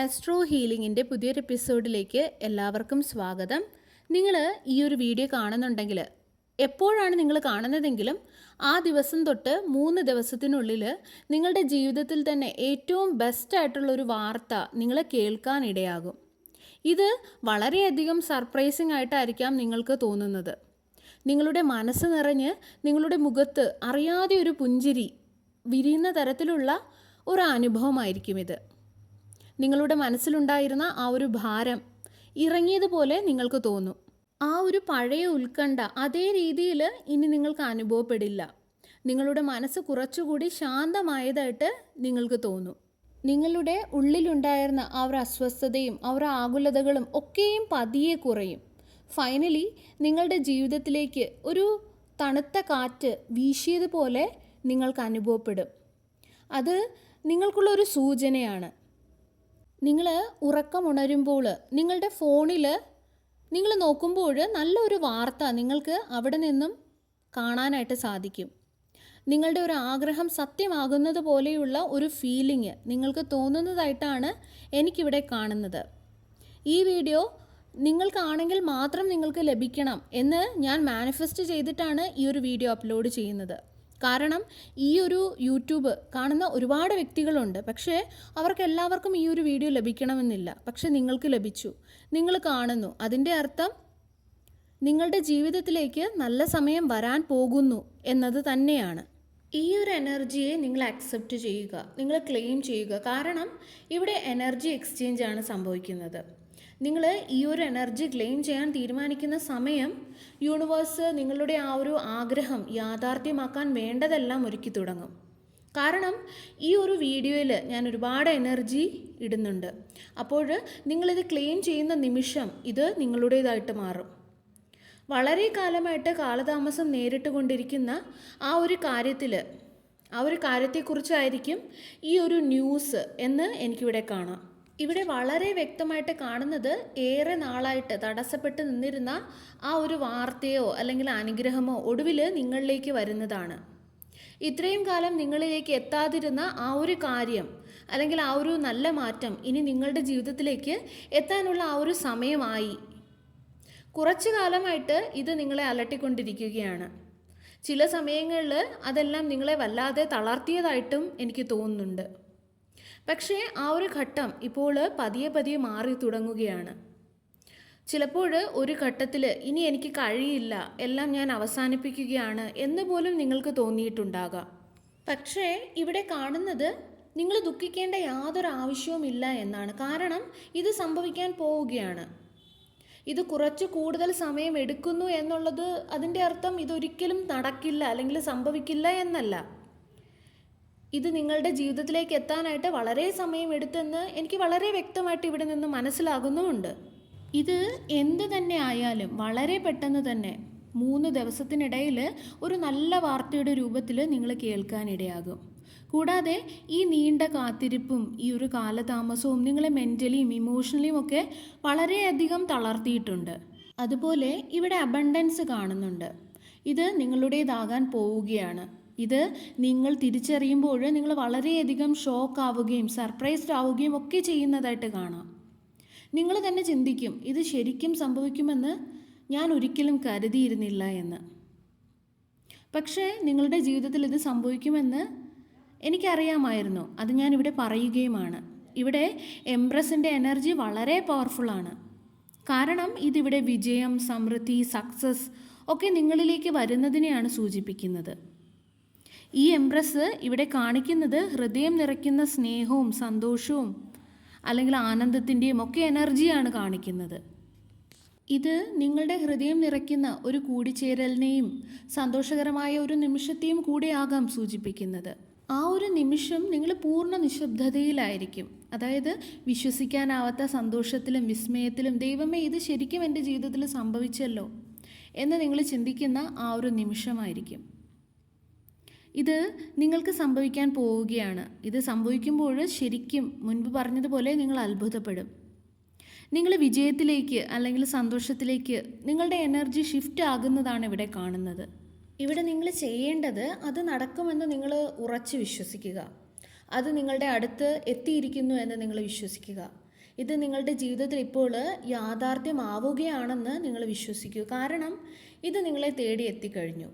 Astro ഹീലിംഗിൻ്റെ പുതിയൊരു എപ്പിസോഡിലേക്ക് എല്ലാവർക്കും സ്വാഗതം. നിങ്ങൾ ഈ ഒരു വീഡിയോ കാണുന്നുണ്ടെങ്കിൽ എപ്പോഴാണ് നിങ്ങൾ കാണുന്നതെങ്കിലും ആ ദിവസം തൊട്ട് 3 ദിവസത്തിനുള്ളിൽ നിങ്ങളുടെ ജീവിതത്തിൽ തന്നെ ഏറ്റവും ബെസ്റ്റായിട്ടുള്ളൊരു വാർത്ത നിങ്ങൾ കേൾക്കാനിടയാകും. ഇത് വളരെയധികം സർപ്രൈസിംഗ് ആയിട്ടായിരിക്കാം നിങ്ങൾക്ക് തോന്നുന്നത്. നിങ്ങളുടെ മനസ്സ് നിറഞ്ഞ് നിങ്ങളുടെ മുഖത്ത് അറിയാതെ ഒരു പുഞ്ചിരി വിരിയുന്ന തരത്തിലുള്ള ഒരു അനുഭവമായിരിക്കും ഇത്. നിങ്ങളുടെ മനസ്സിലുണ്ടായിരുന്ന ആ ഒരു ഭാരം ഇറങ്ങിയതുപോലെ നിങ്ങൾക്ക് തോന്നും. ആ ഒരു പഴയ ഉത്കണ്ഠ അതേ രീതിയിൽ ഇനി നിങ്ങൾക്ക് അനുഭവപ്പെടില്ല. നിങ്ങളുടെ മനസ്സ് കുറച്ചുകൂടി ശാന്തമായതായിട്ട് നിങ്ങൾക്ക് തോന്നും. നിങ്ങളുടെ ഉള്ളിലുണ്ടായിരുന്ന ആ ഒരു അസ്വസ്ഥതയും ആ ഒരു ആകുലതകളും ഒക്കെയും പതിയെ കുറയും. ഫൈനലി നിങ്ങളുടെ ജീവിതത്തിലേക്ക് ഒരു തണുത്ത കാറ്റ് വീശിയതുപോലെ നിങ്ങൾക്ക് അനുഭവപ്പെടും. അത് നിങ്ങൾക്കുള്ളൊരു സൂചനയാണ്. നിങ്ങൾ ഉറക്കമുണരുമ്പോൾ നിങ്ങളുടെ ഫോണിൽ നിങ്ങൾ നോക്കുമ്പോൾ നല്ലൊരു വാർത്ത നിങ്ങൾക്ക് അവിടെ നിന്നും കാണാനായിട്ട് സാധിക്കും. നിങ്ങളുടെ ഒരു ആഗ്രഹം സത്യമാകുന്നത് പോലെയുള്ള ഒരു ഫീലിംഗ് നിങ്ങൾക്ക് തോന്നുന്നതായിട്ടാണ് എനിക്കിവിടെ കാണുന്നത്. ഈ വീഡിയോ നിങ്ങൾക്കാണെങ്കിൽ മാത്രം നിങ്ങൾക്ക് ലഭിക്കണം എന്ന് ഞാൻ മാനിഫെസ്റ്റ് ചെയ്തിട്ടാണ് ഈ ഒരു വീഡിയോ അപ്ലോഡ് ചെയ്യുന്നത്. കാരണം ഈ ഒരു യൂട്യൂബ് കാണുന്ന ഒരുപാട് വ്യക്തികളുണ്ട്. പക്ഷേ അവർക്കെല്ലാവർക്കും ഈ ഒരു വീഡിയോ ലഭിക്കണമെന്നില്ല. പക്ഷെ നിങ്ങൾക്ക് ലഭിച്ചു, നിങ്ങൾ കാണുന്നു. അതിൻ്റെ അർത്ഥം നിങ്ങളുടെ ജീവിതത്തിലേക്ക് നല്ല സമയം വരാൻ പോകുന്നു എന്നത് തന്നെയാണ്. ഈ ഒരു എനർജിയെ നിങ്ങൾ അക്സെപ്റ്റ് ചെയ്യുക, നിങ്ങൾ ക്ലെയിം ചെയ്യുക. കാരണം ഇവിടെ എനർജി എക്സ്ചേഞ്ച് ആണ് സംഭവിക്കുന്നത്. നിങ്ങൾ ഈ ഒരു എനർജി ക്ലെയിം ചെയ്യാൻ തീരുമാനിക്കുന്ന സമയം യൂണിവേഴ്സ് നിങ്ങളുടെ ആ ഒരു ആഗ്രഹം യാഥാർത്ഥ്യമാക്കാൻ വേണ്ടതെല്ലാം ഒരുക്കി തുടങ്ങും. കാരണം ഈ ഒരു വീഡിയോയിൽ ഞാൻ ഒരുപാട് എനർജി ഇടുന്നുണ്ട്. അപ്പോൾ നിങ്ങളിത് ക്ലെയിം ചെയ്യുന്ന നിമിഷം ഇത് നിങ്ങളുടേതായിട്ട് മാറും. വളരെ കാലമായിട്ട് കാലതാമസം നേരിട്ട് കൊണ്ടിരിക്കുന്ന ആ ഒരു കാര്യത്തെക്കുറിച്ചായിരിക്കും ഈ ഒരു ന്യൂസ് എന്ന് എനിക്കിവിടെ കാണാം. ഇവിടെ വളരെ വ്യക്തമായിട്ട് കാണുന്നത് ഏറെ നാളായിട്ട് തടസ്സപ്പെട്ട് നിന്നിരുന്ന ആ ഒരു വാർത്തയോ അല്ലെങ്കിൽ അനുഗ്രഹമോ ഒടുവിൽ നിങ്ങളിലേക്ക് വരുന്നതാണ്. ഇത്രയും കാലം നിങ്ങളിലേക്ക് എത്താതിരുന്ന ആ ഒരു കാര്യം അല്ലെങ്കിൽ ആ ഒരു നല്ല മാറ്റം ഇനി നിങ്ങളുടെ ജീവിതത്തിലേക്ക് എത്താനുള്ള ആ ഒരു സമയമായി. കുറച്ചു കാലമായിട്ട് ഇത് നിങ്ങളെ അലട്ടിക്കൊണ്ടിരിക്കുകയാണ്. ചില സമയങ്ങളിൽ അതെല്ലാം നിങ്ങളെ വല്ലാതെ തളർത്തിയതായിട്ടും എനിക്ക് തോന്നുന്നുണ്ട്. പക്ഷേ ആ ഒരു ഘട്ടം ഇപ്പോൾ പതിയെ മാറി തുടങ്ങുകയാണ്. ചിലപ്പോൾ ഒരു ഘട്ടത്തിൽ ഇനി എനിക്ക് കഴിയില്ല, എല്ലാം ഞാൻ അവസാനിപ്പിക്കുകയാണ് എന്ന് പോലും നിങ്ങൾക്ക് തോന്നിയിട്ടുണ്ടാകാം. പക്ഷേ ഇവിടെ കാണുന്നത് നിങ്ങൾ ദുഃഖിക്കേണ്ട യാതൊരു ആവശ്യവുമില്ല എന്നാണ്. കാരണം ഇത് സംഭവിക്കാൻ പോവുകയാണ്. ഇത് കുറച്ച് കൂടുതൽ സമയം എടുക്കുന്നു എന്നുള്ളത് അതിൻ്റെ അർത്ഥം ഇതൊരിക്കലും നടക്കില്ല അല്ലെങ്കിൽ സംഭവിക്കില്ല എന്നല്ല. ഇത് നിങ്ങളുടെ ജീവിതത്തിലേക്ക് എത്താനായിട്ട് വളരെ സമയം എടുത്തെന്ന് എനിക്ക് വളരെ വ്യക്തമായിട്ട് ഇവിടെ നിന്ന് മനസ്സിലാകുന്നുമുണ്ട്. ഇത് എന്ത് തന്നെ ആയാലും വളരെ പെട്ടെന്ന് തന്നെ 3 ദിവസത്തിനിടയിൽ ഒരു നല്ല വാർത്തയുടെ രൂപത്തിൽ നിങ്ങൾ കേൾക്കാനിടയാകും. കൂടാതെ ഈ നീണ്ട കാത്തിരിപ്പും ഈ ഒരു കാലതാമസവും നിങ്ങളെ മെൻ്റലിയും ഇമോഷണലിയും ഒക്കെ വളരെയധികം തളർത്തിയിട്ടുണ്ട്. അതുപോലെ ഇവിടെ അബണ്ടൻസ് കാണുന്നുണ്ട്. ഇത് നിങ്ങളുടേതാകാൻ പോവുകയാണ്. ഇത് നിങ്ങൾ തിരിച്ചറിയുമ്പോൾ നിങ്ങൾ വളരെയധികം ഷോക്ക് ആവുകയും സർപ്രൈസ്ഡ് ആവുകയും ഒക്കെ ചെയ്യുന്നതായിട്ട് കാണാം. നിങ്ങൾ തന്നെ ചിന്തിക്കും, ഇത് ശരിക്കും സംഭവിക്കുമെന്ന് ഞാൻ ഒരിക്കലും കരുതിയിരുന്നില്ല എന്ന്. പക്ഷേ നിങ്ങളുടെ ജീവിതത്തിൽ ഇത് സംഭവിക്കുമെന്ന് എനിക്കറിയാമായിരുന്നു. അത് ഞാനിവിടെ പറയുകയുമാണ്. ഇവിടെ എംപ്രസിൻ്റെ എനർജി വളരെ പവർഫുള്ളാണ്. കാരണം ഇതിവിടെ വിജയം, സമൃദ്ധി, സക്സസ് ഒക്കെ നിങ്ങളിലേക്ക് വരുന്നതിനെയാണ് സൂചിപ്പിക്കുന്നത്. ഈ എംപ്രസ് ഇവിടെ കാണിക്കുന്നത് ഹൃദയം നിറയ്ക്കുന്ന സ്നേഹവും സന്തോഷവും അല്ലെങ്കിൽ ആനന്ദത്തിൻ്റെയും ഒക്കെ എനർജിയാണ് കാണിക്കുന്നത്. ഇത് നിങ്ങളുടെ ഹൃദയം നിറയ്ക്കുന്ന ഒരു കൂടിച്ചേരലിനെയും സന്തോഷകരമായ ഒരു നിമിഷത്തെയും കൂടെയാകാം സൂചിപ്പിക്കുന്നത്. ആ ഒരു നിമിഷം നിങ്ങൾ പൂർണ്ണ നിശബ്ദതയിലായിരിക്കും. അതായത് വിശ്വസിക്കാനാവാത്ത സന്തോഷത്തിലും വിസ്മയത്തിലും ദൈവമേ ഇത് ശരിക്കും എൻ്റെ ജീവിതത്തിൽ സംഭവിച്ചല്ലോ എന്ന് നിങ്ങൾ ചിന്തിക്കുന്ന ആ ഒരു നിമിഷമായിരിക്കും. ഇത് നിങ്ങൾക്ക് സംഭവിക്കാൻ പോവുകയാണ്. ഇത് സംഭവിക്കുമ്പോൾ ശരിക്കും മുൻപ് പറഞ്ഞതുപോലെ നിങ്ങൾ അത്ഭുതപ്പെടും. നിങ്ങൾ വിജയത്തിലേക്ക് അല്ലെങ്കിൽ സന്തോഷത്തിലേക്ക് നിങ്ങളുടെ എനർജി ഷിഫ്റ്റ് ആകുന്നതാണ് ഇവിടെ കാണുന്നത്. ഇവിടെ നിങ്ങൾ ചെയ്യേണ്ടത് അത് നടക്കുമെന്ന് നിങ്ങൾ ഉറച്ചു വിശ്വസിക്കുക. അത് നിങ്ങളുടെ അടുത്ത് എത്തിയിരിക്കുന്നു എന്ന് നിങ്ങൾ വിശ്വസിക്കുക. ഇത് നിങ്ങളുടെ ജീവിതത്തിൽ ഇപ്പോൾ യാഥാർത്ഥ്യമാവുകയാണെന്ന് നിങ്ങൾ വിശ്വസിക്കൂ. കാരണം ഇത് നിങ്ങളെ തേടി എത്തിക്കഴിഞ്ഞു.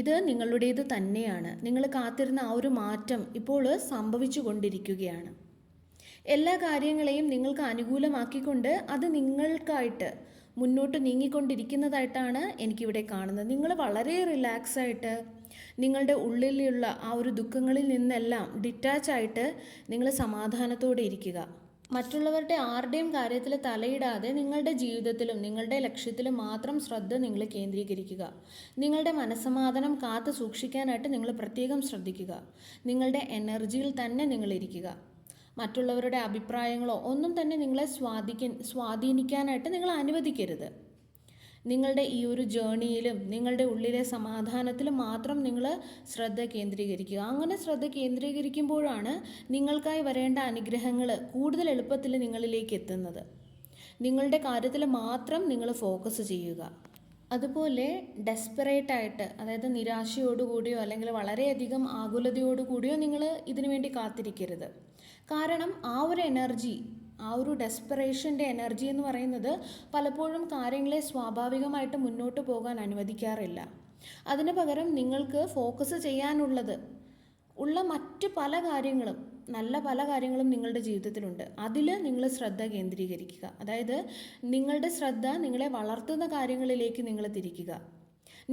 ഇത് നിങ്ങളുടേത് തന്നെയാണ്. നിങ്ങൾ കാത്തിരുന്ന ആ ഒരു മാറ്റം ഇപ്പോൾ സംഭവിച്ചു കൊണ്ടിരിക്കുകയാണ്. എല്ലാ കാര്യങ്ങളെയും നിങ്ങൾക്ക് അനുകൂലമാക്കിക്കൊണ്ട് അത് നിങ്ങൾക്കായിട്ട് മുന്നോട്ട് നീങ്ങിക്കൊണ്ടിരിക്കുന്നതായിട്ടാണ് എനിക്കിവിടെ കാണുന്നത്. നിങ്ങൾ വളരെ റിലാക്സായിട്ട് നിങ്ങളുടെ ഉള്ളിലുള്ള ആ ഒരു ദുഃഖങ്ങളിൽ നിന്നെല്ലാം ഡിറ്റാച്ചായിട്ട് നിങ്ങൾ സമാധാനത്തോടെ ഇരിക്കുക. മറ്റുള്ളവരുടെ ആരുടെയും കാര്യത്തിൽ തലയിടാതെ നിങ്ങളുടെ ജീവിതത്തിലും നിങ്ങളുടെ ലക്ഷ്യത്തിലും മാത്രം ശ്രദ്ധ നിങ്ങൾ കേന്ദ്രീകരിക്കുക. നിങ്ങളുടെ മനസ്സമാധാനം കാത്തു സൂക്ഷിക്കാനായിട്ട് നിങ്ങൾ പ്രത്യേകം ശ്രദ്ധിക്കുക. നിങ്ങളുടെ എനർജിയിൽ തന്നെ നിങ്ങളിരിക്കുക. മറ്റുള്ളവരുടെ അഭിപ്രായങ്ങളോ ഒന്നും തന്നെ നിങ്ങളെ സ്വാധീനിക്കാനായിട്ട് നിങ്ങൾ അനുവദിക്കരുത്. നിങ്ങളുടെ ഈ ഒരു ജേണിയിലും നിങ്ങളുടെ ഉള്ളിലെ സമാധാനത്തിലും മാത്രം നിങ്ങൾ ശ്രദ്ധ കേന്ദ്രീകരിക്കുക. അങ്ങനെ ശ്രദ്ധ കേന്ദ്രീകരിക്കുമ്പോഴാണ് നിങ്ങൾക്കായി വരേണ്ട അനുഗ്രഹങ്ങൾ കൂടുതൽ എളുപ്പത്തിൽ നിങ്ങളിലേക്ക് എത്തുന്നത്. നിങ്ങളുടെ കാര്യത്തിൽ മാത്രം നിങ്ങൾ ഫോക്കസ് ചെയ്യുക. അതുപോലെ ഡെസ്പറേറ്റായിട്ട്, അതായത് നിരാശയോടുകൂടിയോ അല്ലെങ്കിൽ വളരെയധികം ആകുലതയോടുകൂടിയോ നിങ്ങൾ ഇതിനു വേണ്ടി കാത്തിരിക്കരുത്. കാരണം ആ ഒരു എനർജി, ആ ഒരു ഡെസ്പറേഷൻ്റെ എനർജി എന്ന് പറയുന്നത് പലപ്പോഴും കാര്യങ്ങളെ സ്വാഭാവികമായിട്ട് മുന്നോട്ട് പോകാൻ അനുവദിക്കാറില്ല. അതിന് പകരം നിങ്ങൾക്ക് ഫോക്കസ് ചെയ്യാനുള്ളത് മറ്റ് പല കാര്യങ്ങളും, നല്ല പല കാര്യങ്ങളും നിങ്ങളുടെ ജീവിതത്തിലുണ്ട്. അതിൽ നിങ്ങൾ ശ്രദ്ധ കേന്ദ്രീകരിക്കുക. അതായത് നിങ്ങളുടെ ശ്രദ്ധ നിങ്ങളെ വളർത്തുന്ന കാര്യങ്ങളിലേക്ക് നിങ്ങൾ തിരിക്കുക.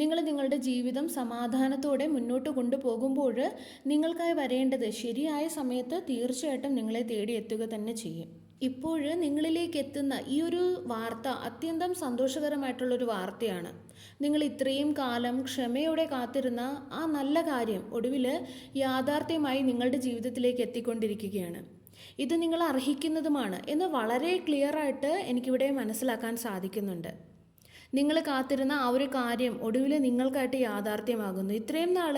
നിങ്ങൾ നിങ്ങളുടെ ജീവിതം സമാധാനത്തോടെ മുന്നോട്ട് കൊണ്ടുപോകുമ്പോൾ നിങ്ങൾക്കായി വരേണ്ടത് ശരിയായ സമയത്ത് തീർച്ചയായിട്ടും നിങ്ങളെ തേടി എത്തുക തന്നെ ചെയ്യും. ഇപ്പോൾ നിങ്ങളിലേക്ക് എത്തുന്ന ഈ ഒരു വാർത്ത അത്യന്തം സന്തോഷകരമായിട്ടുള്ളൊരു വാർത്തയാണ്. നിങ്ങൾ ഇത്രയും കാലം ക്ഷമയോടെ കാത്തിരുന്ന ആ നല്ല കാര്യം ഒടുവിൽ യാഥാർത്ഥ്യമായി നിങ്ങളുടെ ജീവിതത്തിലേക്ക് എത്തിക്കൊണ്ടിരിക്കുകയാണ്. ഇത് നിങ്ങൾ അർഹിക്കുന്നതുമാണ് എന്ന് വളരെ ക്ലിയറായിട്ട് എനിക്കിവിടെ മനസ്സിലാക്കാൻ സാധിക്കുന്നുണ്ട്. നിങ്ങൾ കാത്തിരുന്ന ആ ഒരു കാര്യം ഒടുവിൽ നിങ്ങൾക്കായിട്ട് യാഥാർത്ഥ്യമാകുന്നു. ഇത്രയും നാൾ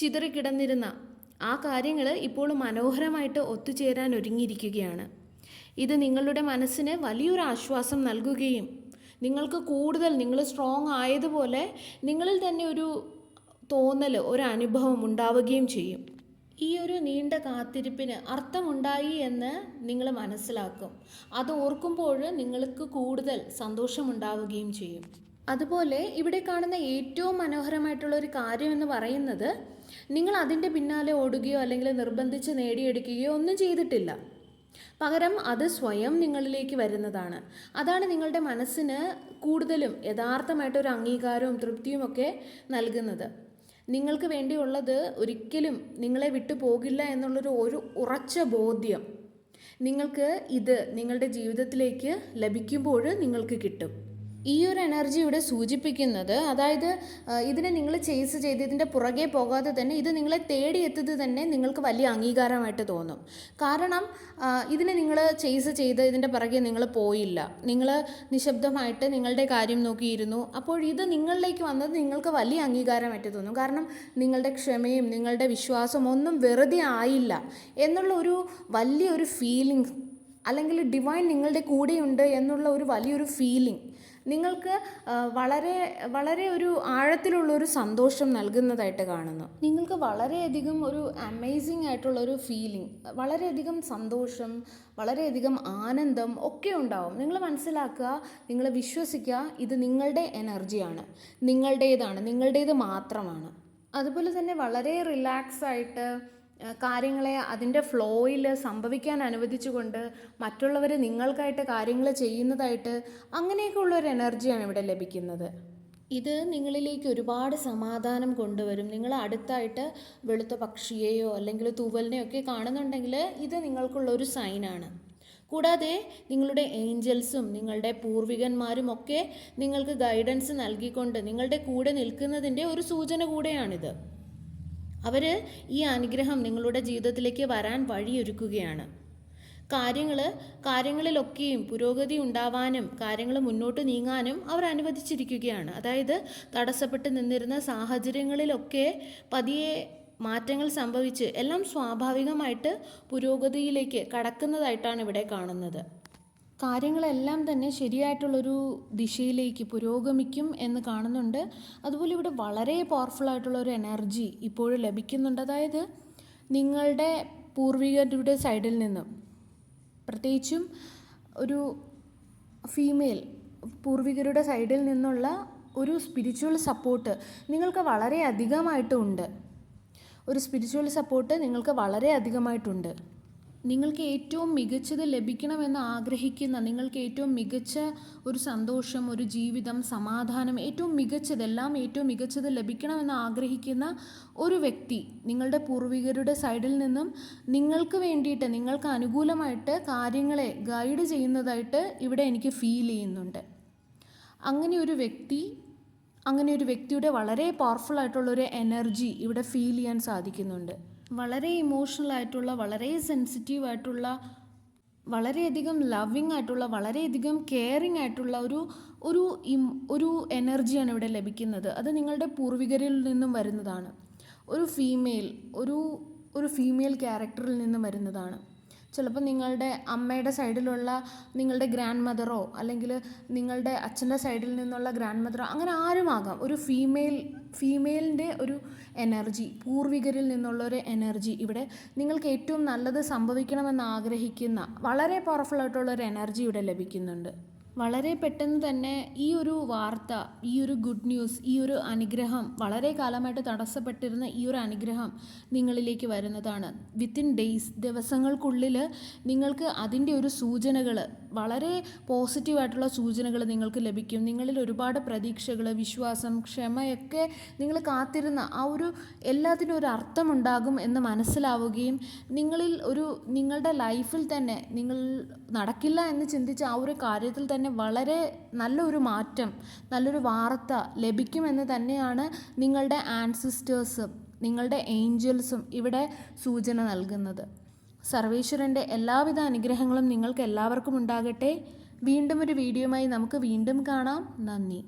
ചിതറിക്കിടന്നിരുന്ന ആ കാര്യങ്ങൾ ഇപ്പോൾ മനോഹരമായിട്ട് ഒത്തുചേരാൻ ഒരുങ്ങിയിരിക്കുകയാണ്. ഇത് നിങ്ങളുടെ മനസ്സിന് വലിയൊരു ആശ്വാസം നൽകുകയും നിങ്ങൾക്ക് കൂടുതൽ നിങ്ങൾ സ്ട്രോങ് ആയതുപോലെ നിങ്ങളിൽ തന്നെ ഒരു തോന്നൽ, ഒരു അനുഭവം ഉണ്ടാവുകയും ചെയ്യും. ഈ ഒരു നീണ്ട കാത്തിരിപ്പിന് അർത്ഥമുണ്ടായി എന്ന് നിങ്ങൾ മനസ്സിലാക്കും. അത് ഓർക്കുമ്പോൾ നിങ്ങൾക്ക് കൂടുതൽ സന്തോഷമുണ്ടാവുകയും ചെയ്യും. അതുപോലെ ഇവിടെ കാണുന്ന ഏറ്റവും മനോഹരമായിട്ടുള്ള ഒരു കാര്യം എന്ന് പറയുന്നത്, നിങ്ങൾ അതിൻ്റെ പിന്നാലെ ഓടുകയോ അല്ലെങ്കിൽ നിർബന്ധിച്ച് നേടിയെടുക്കുകയോ ഒന്നും ചെയ്തിട്ടില്ല. പകരം അത് സ്വയം നിങ്ങളിലേക്ക് വരുന്നതാണ്. അതാണ് നിങ്ങളുടെ മനസ്സിന് കൂടുതലും യഥാർത്ഥമായിട്ടൊരു അംഗീകാരവും തൃപ്തിയുമൊക്കെ നൽകുന്നത്. നിങ്ങൾക്ക് വേണ്ടിയുള്ളത് ഒരിക്കലും നിങ്ങളെ വിട്ടു പോകില്ല എന്നുള്ളൊരു ഉറച്ച ബോധ്യം നിങ്ങൾക്ക് ഇത് നിങ്ങളുടെ ജീവിതത്തിലേക്ക് ലഭിക്കുമ്പോൾ നിങ്ങൾക്ക് കിട്ടും. ഈ ഒരു എനർജി ഇവിടെ സൂചിപ്പിക്കുന്നത്, അതായത് ഇതിനെ നിങ്ങൾ ചേസ് ചെയ്ത് ഇതിൻ്റെ പുറകെ പോകാതെ തന്നെ ഇത് നിങ്ങളെ തേടിയെത്തത് തന്നെ നിങ്ങൾക്ക് വലിയ അംഗീകാരമായിട്ട് തോന്നും. കാരണം ഇതിനെ നിങ്ങൾ ചേസ് ചെയ്ത് ഇതിൻ്റെ പുറകെ നിങ്ങൾ പോയില്ല. നിങ്ങൾ നിശബ്ദമായിട്ട് നിങ്ങളുടെ കാര്യം നോക്കിയിരുന്നു. അപ്പോൾ ഇത് നിങ്ങളിലേക്ക് വന്നത് നിങ്ങൾക്ക് വലിയ അംഗീകാരമായിട്ട് തോന്നും. കാരണം നിങ്ങളുടെ ക്ഷമയും നിങ്ങളുടെ വിശ്വാസവും ഒന്നും വെറുതെ ആയില്ല എന്നുള്ള ഒരു വലിയൊരു ഫീലിംഗ്, അല്ലെങ്കിൽ ഡിവൈൻ നിങ്ങളുടെ കൂടെയുണ്ട് എന്നുള്ള ഒരു വലിയൊരു ഫീലിംഗ് നിങ്ങൾക്ക് വളരെ വളരെ ഒരു ആഴത്തിലുള്ളൊരു സന്തോഷം നൽകുന്നതായിട്ട് കാണുന്നു. നിങ്ങൾക്ക് വളരെയധികം ഒരു അമേസിങ് ആയിട്ടുള്ളൊരു ഫീലിംഗ്, വളരെയധികം സന്തോഷം, വളരെയധികം ആനന്ദം ഒക്കെ ഉണ്ടാവും. നിങ്ങൾ മനസ്സിലാക്കുക, നിങ്ങൾ വിശ്വസിക്കുക, ഇത് നിങ്ങളുടെ എനർജിയാണ്, നിങ്ങളുടേത് മാത്രമാണ്. അതുപോലെ തന്നെ വളരെ റിലാക്സായിട്ട് കാര്യങ്ങളെ അതിൻ്റെ ഫ്ലോയിൽ സംഭവിക്കാൻ അനുവദിച്ചുകൊണ്ട് മറ്റുള്ളവർ നിങ്ങൾക്കായിട്ട് കാര്യങ്ങൾ ചെയ്യുന്നതായിട്ട് അങ്ങനെയൊക്കെ ഉള്ളൊരു എനർജിയാണ് ഇവിടെ ലഭിക്കുന്നത്. ഇത് നിങ്ങളിലേക്ക് ഒരുപാട് സമാധാനം കൊണ്ടുവരും. നിങ്ങൾ അടുത്തായിട്ട് വെളുത്ത പക്ഷിയെയോ അല്ലെങ്കിൽ തൂവലിനെയോ ഒക്കെ കാണുന്നുണ്ടെങ്കിൽ ഇത് നിങ്ങൾക്കുള്ളൊരു സൈനാണ്. കൂടാതെ നിങ്ങളുടെ ഏഞ്ചൽസും നിങ്ങളുടെ പൂർവികന്മാരും ഒക്കെ നിങ്ങൾക്ക് ഗൈഡൻസ് നൽകിക്കൊണ്ട് നിങ്ങളുടെ കൂടെ നിൽക്കുന്നതിൻ്റെ ഒരു സൂചന കൂടെയാണിത്. അവർ ഈ അനുഗ്രഹം നിങ്ങളുടെ ജീവിതത്തിലേക്ക് വരാൻ വഴിയൊരുക്കുകയാണ്. കാര്യങ്ങളിലൊക്കെയും പുരോഗതി ഉണ്ടാവാനും കാര്യങ്ങൾ മുന്നോട്ട് നീങ്ങാനും അവർ അനുവദിച്ചിരിക്കുകയാണ്. അതായത് തടസ്സപ്പെട്ട് നിന്നിരുന്ന സാഹചര്യങ്ങളിലൊക്കെ പതിയെ മാറ്റങ്ങൾ സംഭവിച്ച് എല്ലാം സ്വാഭാവികമായിട്ട് പുരോഗതിയിലേക്ക് കടക്കുന്നതായിട്ടാണ് ഇവിടെ കാണുന്നത്. കാര്യങ്ങളെല്ലാം തന്നെ ശരിയായിട്ടുള്ളൊരു ദിശയിലേക്ക് പുരോഗമിക്കും എന്ന് കാണുന്നുണ്ട്. അതുപോലെ ഇവിടെ വളരെ പവർഫുള്ളായിട്ടുള്ളൊരു എനർജി ഇപ്പോഴും ലഭിക്കുന്നുണ്ട്. അതായത് നിങ്ങളുടെ പൂർവികരുടെ സൈഡിൽ നിന്നും, പ്രത്യേകിച്ചും ഒരു ഫീമെയിൽ പൂർവികരുടെ സൈഡിൽ നിന്നുള്ള ഒരു സ്പിരിച്വൽ സപ്പോർട്ട് നിങ്ങൾക്ക് വളരെ അധികമായിട്ടുണ്ട്. ഒരു സ്പിരിച്വൽ സപ്പോർട്ട് നിങ്ങൾക്ക് വളരെ അധികമായിട്ടുണ്ട്. നിങ്ങൾക്ക് ഏറ്റവും മികച്ചത് ലഭിക്കണമെന്ന് ആഗ്രഹിക്കുന്ന, നിങ്ങൾക്ക് ഏറ്റവും മികച്ച ഒരു സന്തോഷം, ഒരു ജീവിതം, സമാധാനം, ഏറ്റവും മികച്ചത്, എല്ലാം ഏറ്റവും മികച്ചത് ലഭിക്കണമെന്ന് ആഗ്രഹിക്കുന്ന ഒരു വ്യക്തി നിങ്ങളുടെ പൂർവികരുടെ സൈഡിൽ നിന്നും നിങ്ങൾക്ക് വേണ്ടിയിട്ട്, നിങ്ങൾക്ക് അനുകൂലമായിട്ട് കാര്യങ്ങളെ ഗൈഡ് ചെയ്യുന്നതായിട്ട് ഇവിടെ എനിക്ക് ഫീൽ ചെയ്യുന്നുണ്ട്. അങ്ങനെ ഒരു വ്യക്തിയുടെ വളരെ പവർഫുൾ ആയിട്ടുള്ളൊരു എനർജി ഇവിടെ ഫീൽ ചെയ്യാൻ സാധിക്കുന്നുണ്ട്. വളരെ ഇമോഷണൽ ആയിട്ടുള്ള, വളരെ സെൻസിറ്റീവ് ആയിട്ടുള്ള, വളരെയധികം ലവിങ് ആയിട്ടുള്ള, വളരെയധികം കെയറിങ് ആയിട്ടുള്ള ഒരു എനർജിയാണ് ഇവിടെ ലഭിക്കുന്നത്. അത് നിങ്ങളുടെ പൂർവികരിൽ നിന്നും വരുന്നതാണ്. ഒരു ഫീമെയിൽ ക്യാരക്ടറിൽ നിന്നും വരുന്നതാണ്. ചിലപ്പോൾ നിങ്ങളുടെ അമ്മയുടെ സൈഡിലുള്ള നിങ്ങളുടെ ഗ്രാൻഡ് മദറോ അല്ലെങ്കിൽ നിങ്ങളുടെ അച്ഛൻ്റെ സൈഡിൽ നിന്നുള്ള ഗ്രാൻഡ് മദറോ, അങ്ങനെ ആരുമാകാം. ഒരു ഫീമെയിലിൻ്റെ ഒരു എനർജി, പൂർവികരിൽ നിന്നുള്ളൊരു എനർജി ഇവിടെ നിങ്ങൾക്ക് ഏറ്റവും നല്ലത് സംഭവിക്കണമെന്ന് ആഗ്രഹിക്കുന്ന വളരെ പവർഫുൾ ആയിട്ടുള്ളൊരു എനർജി ഇവിടെ ലഭിക്കുന്നുണ്ട്. വളരെ പെട്ടെന്ന് തന്നെ ഈ ഒരു വാർത്ത, ഈ ഒരു ഗുഡ് ന്യൂസ്, ഈ ഒരു അനുഗ്രഹം, വളരെ കാലമായിട്ട് തടസ്സപ്പെട്ടിരുന്ന ഈ ഒരു അനുഗ്രഹം നിങ്ങളിലേക്ക് വരുന്നതാണ്. വിത്തിൻ ഡേയ്സ്, ദിവസങ്ങൾക്കുള്ളിൽ നിങ്ങൾക്ക് അതിൻ്റെ ഒരു സൂചനകൾ, വളരെ പോസിറ്റീവായിട്ടുള്ള സൂചനകൾ നിങ്ങൾക്ക് ലഭിക്കും. നിങ്ങളിൽ ഒരുപാട് പ്രതീക്ഷകൾ, വിശ്വാസം, ക്ഷമയൊക്കെ നിങ്ങൾ കാത്തിരുന്ന ആ ഒരു എല്ലാത്തിനും ഒരു അർത്ഥമുണ്ടാകും എന്ന് മനസ്സിലാവുകയും നിങ്ങളുടെ ലൈഫിൽ തന്നെ നിങ്ങൾ നടക്കില്ല എന്ന് ചിന്തിച്ച ആ ഒരു കാര്യത്തിൽ തന്നെ വളരെ നല്ലൊരു മാറ്റം, നല്ലൊരു വാർത്ത ലഭിക്കുമെന്ന് തന്നെയാണ് നിങ്ങളുടെ ആൻസിസ്റ്റേഴ്സും നിങ്ങളുടെ ഏഞ്ചൽസും ഇവിടെ സൂചന നൽകുന്നത്. സർവേശ്വരൻ്റെ എല്ലാവിധ അനുഗ്രഹങ്ങളും നിങ്ങൾക്ക് എല്ലാവർക്കും ഉണ്ടാകട്ടെ. വീണ്ടും ഒരു വീഡിയോയുമായി നമുക്ക് വീണ്ടും കാണാം. നന്ദി.